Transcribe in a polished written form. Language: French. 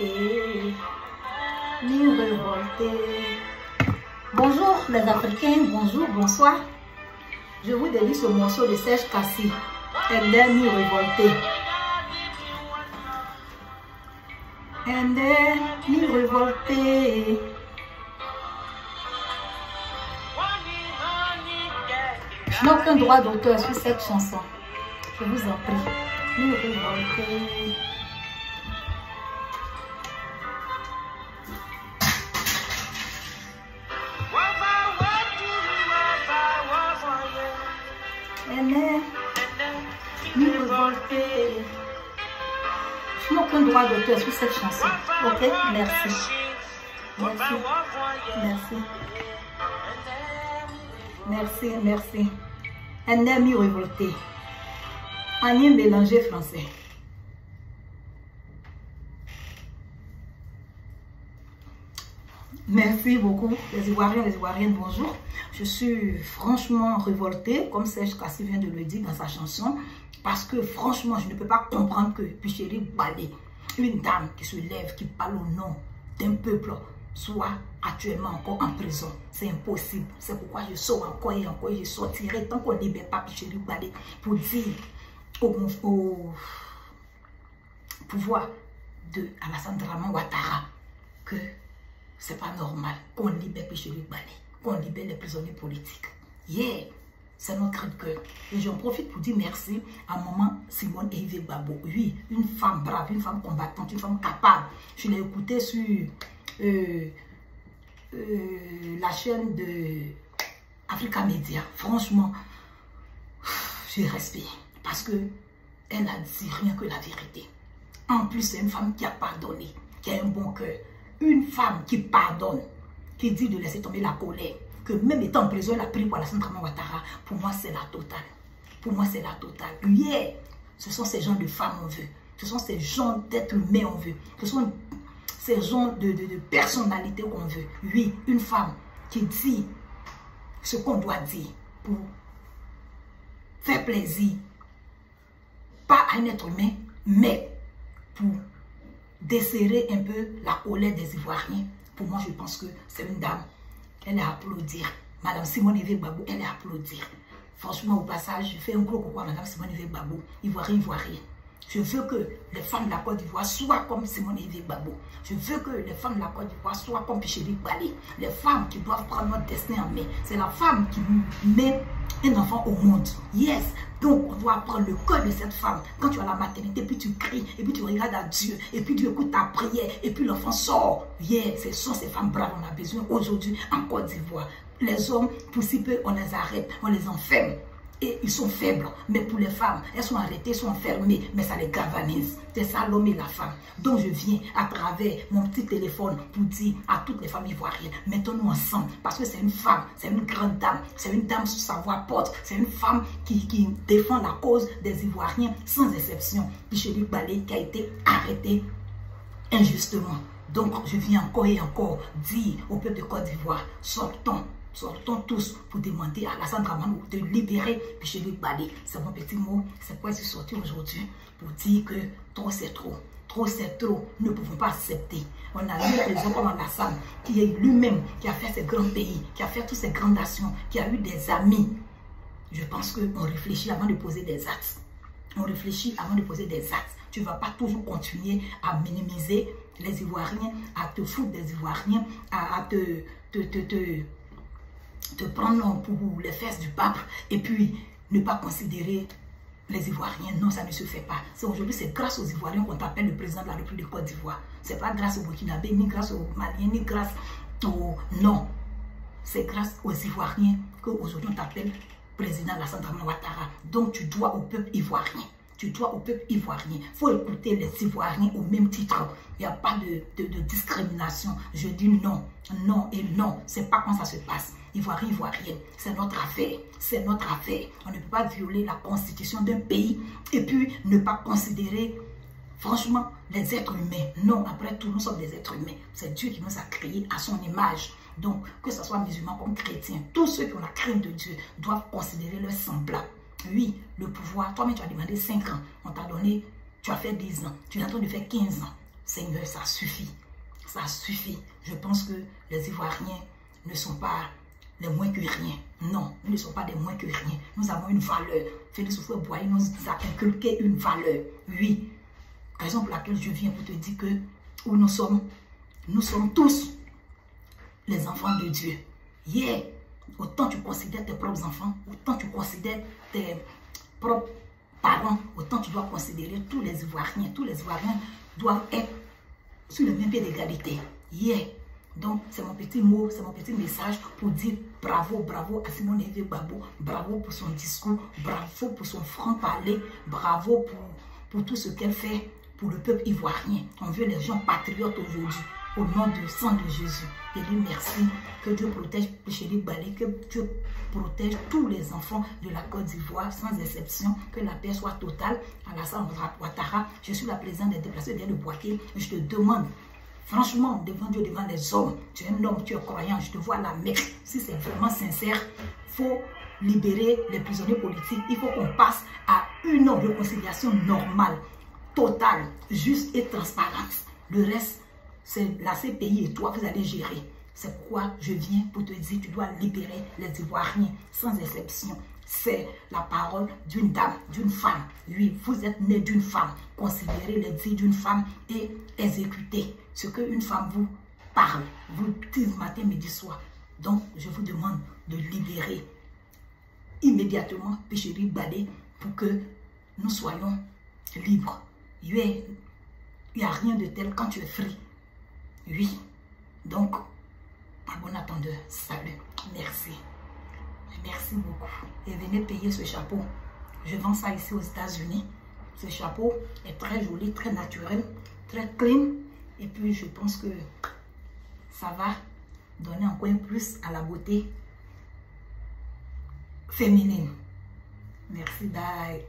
révoltés, ni révoltés. Bonjour les Africains, bonjour, bonsoir. Je vous dédie ce morceau de Serge Kassi, Ender ni révolté. Ender ni révolté. Je n'ai aucun droit d'auteur sur cette chanson. Je vous en prie. Ni révolté. Ender ni révolté. Je n'ai aucun droit d'auteur sur cette chanson. Ok, merci. Merci. Merci. Merci, merci. Ender mi révolté. Agnès mélangé français. Merci beaucoup, les Ivoiriens, les Ivoiriennes, bonjour. Je suis franchement révoltée, comme Serge Kassi vient de le dire dans sa chanson, parce que franchement, je ne peux pas comprendre que Picheri Balé, une dame qui se lève, qui parle au nom d'un peuple, soit actuellement encore en prison. C'est impossible. C'est pourquoi je sors encore et encore et je sortirai tant qu'on ne libère pas Picheri Balé pour dire au pouvoir de Alassane Dramane Ouattara que c'est pas normal qu'on libère Picheri Balé, qu'on libère les prisonniers politiques. Yeah, c'est notre cri de cœur. Et j'en profite pour dire merci à maman Simone Hervé Gbagbo. Oui, une femme brave, une femme combattante, une femme capable. Je l'ai écoutée sur la chaîne de Africa Media. Franchement, j'ai respect parce que elle a dit rien que la vérité. En plus, c'est une femme qui a pardonné, qui a un bon cœur. Une femme qui pardonne, qui dit de laisser tomber la colère, que même étant en prison, elle a pris pour Alassane Dramane Ouattara. Pour moi, c'est la totale. Pour moi, c'est la totale. Yeah, ce sont ces gens de femmes on veut. Ce sont ces gens d'êtres humains on veut. Ce sont ces gens de personnalité qu'on veut. Oui, une femme qui dit ce qu'on doit dire pour faire plaisir, pas à un être humain, mais pour desserrer un peu la colère des Ivoiriens. Pour moi, je pense que c'est une dame. Elle est à applaudir. Madame Simone Hervé Gbagbo, elle est à applaudir. Franchement, au passage, je fais un gros coucou à Madame Simone Hervé Gbagbo, Ivoirien, Ivoirienne. Je veux que les femmes de la Côte d'Ivoire soient comme Simone Hervé Gbagbo. Je veux que les femmes de la Côte d'Ivoire soient comme Picheri Balé. Les femmes qui doivent prendre notre destin en main. C'est la femme qui met un enfant au monde. Yes. Donc, on doit prendre le cœur de cette femme. Quand tu as la maternité, puis tu cries, et puis tu regardes à Dieu, et puis tu écoutes ta prière, et puis l'enfant sort. Yeah, ce sont ces femmes braves qu'on a besoin aujourd'hui en Côte d'Ivoire. Les hommes, pour si peu, on les arrête, on les enferme. Et ils sont faibles. Mais pour les femmes, elles sont arrêtées, sont enfermées, mais ça les galvanise. C'est ça l'homme et la femme. Donc je viens à travers mon petit téléphone pour dire à toutes les femmes ivoiriennes, mettons-nous ensemble. Parce que c'est une femme, c'est une grande dame, c'est une dame sous sa voix porte, c'est une femme qui défend la cause des Ivoiriens sans exception. Picheri Balé qui a été arrêté injustement. Donc je viens encore et encore dire au peuple de Côte d'Ivoire, sortons tous pour demander à Alassane Dramane de libérer Picheri Balé. C'est mon petit mot, c'est quoi je suis sorti aujourd'hui pour dire que trop c'est trop. Trop c'est trop, nous ne pouvons pas accepter. On a eu des hommes comme Alassane qui est lui-même, qui a fait ces grands pays, qui a fait toutes ces grandes nations, qui a eu des amis. Je pense qu'on réfléchit avant de poser des actes. On réfléchit avant de poser des actes. Tu ne vas pas toujours continuer à minimiser les Ivoiriens, à te foutre des Ivoiriens, à te prendre pour les fesses du pape et puis ne pas considérer les Ivoiriens. Non, ça ne se fait pas. Aujourd'hui, c'est grâce aux Ivoiriens qu'on t'appelle le président de la République de Côte d'Ivoire. C'est pas grâce aux Burkinabés, ni grâce aux Maliens, ni grâce aux... Non. C'est grâce aux Ivoiriens qu'aujourd'hui on t'appelle président Alassane Dramane Ouattara. Donc tu dois au peuple ivoirien. Tu dois au peuple ivoirien. Il faut écouter les Ivoiriens au même titre. Il n'y a pas de discrimination. Je dis non, non et non. C'est pas quand ça se passe. Ivoirien, Ivoirienne, c'est notre affaire. C'est notre affaire. On ne peut pas violer la constitution d'un pays et puis ne pas considérer, franchement, les êtres humains. Non, après tout, nous sommes des êtres humains. C'est Dieu qui nous a créés à son image. Donc, que ce soit musulman comme chrétien, tous ceux qui ont la crainte de Dieu doivent considérer leur semblable. Oui, le pouvoir, toi-même tu as demandé 5 ans, on t'a donné, tu as fait 10 ans, tu es en train de faire 15 ans. Seigneur, ça suffit. Ça suffit. Je pense que les Ivoiriens ne sont pas les moins que rien. Non, nous ne sommes pas des moins que rien. Nous avons une valeur. Félix Houphouët-Boigny nous a inculqué une valeur. Oui. Raison pour laquelle je viens pour te dire que où nous sommes tous les enfants de Dieu. Yeah. Autant tu considères tes propres enfants, autant tu considères tes propres parents, autant tu dois considérer tous les Ivoiriens. Tous les Ivoiriens doivent être sur le même pied d'égalité. Yeah. Donc, c'est mon petit mot, c'est mon petit message pour dire bravo, bravo à Simone Veil Gbagbo, bravo pour son discours, bravo pour son franc-parler, bravo pour tout ce qu'elle fait pour le peuple ivoirien. On veut les gens patriotes aujourd'hui, au nom du sang de Jésus. Et lui, merci. Que Dieu protège Chéri Balé, que Dieu protège tous les enfants de la Côte d'Ivoire, sans exception, que la paix soit totale. Alassane Ouattara, je suis la présidente des déplacés de Boaké, je te demande, franchement, devant Dieu, devant les hommes, tu es un homme, tu es croyant, je te vois la Mecque. Si c'est vraiment sincère, il faut libérer les prisonniers politiques. Il faut qu'on passe à une réconciliation normale, totale, juste et transparente. Le reste, c'est la CPI et toi, vous allez gérer. C'est pourquoi je viens pour te dire, tu dois libérer les Ivoiriens, sans exception. C'est la parole d'une dame, d'une femme. Oui, vous êtes né d'une femme. Considérez les dits d'une femme et exécutez ce qu'une femme vous parle, vous dit matin, midi, soir. Donc, je vous demande de libérer immédiatement Chéri Balé pour que nous soyons libres. Il n'y a rien de tel quand tu es free. Oui. Donc, à bon attendeur, salut. Merci. Merci beaucoup. Et venez payer ce chapeau. Je vends ça ici aux États-Unis. Ce chapeau est très joli, très naturel, très clean. Et puis, je pense que ça va donner encore un plus à la beauté féminine. Merci, bye.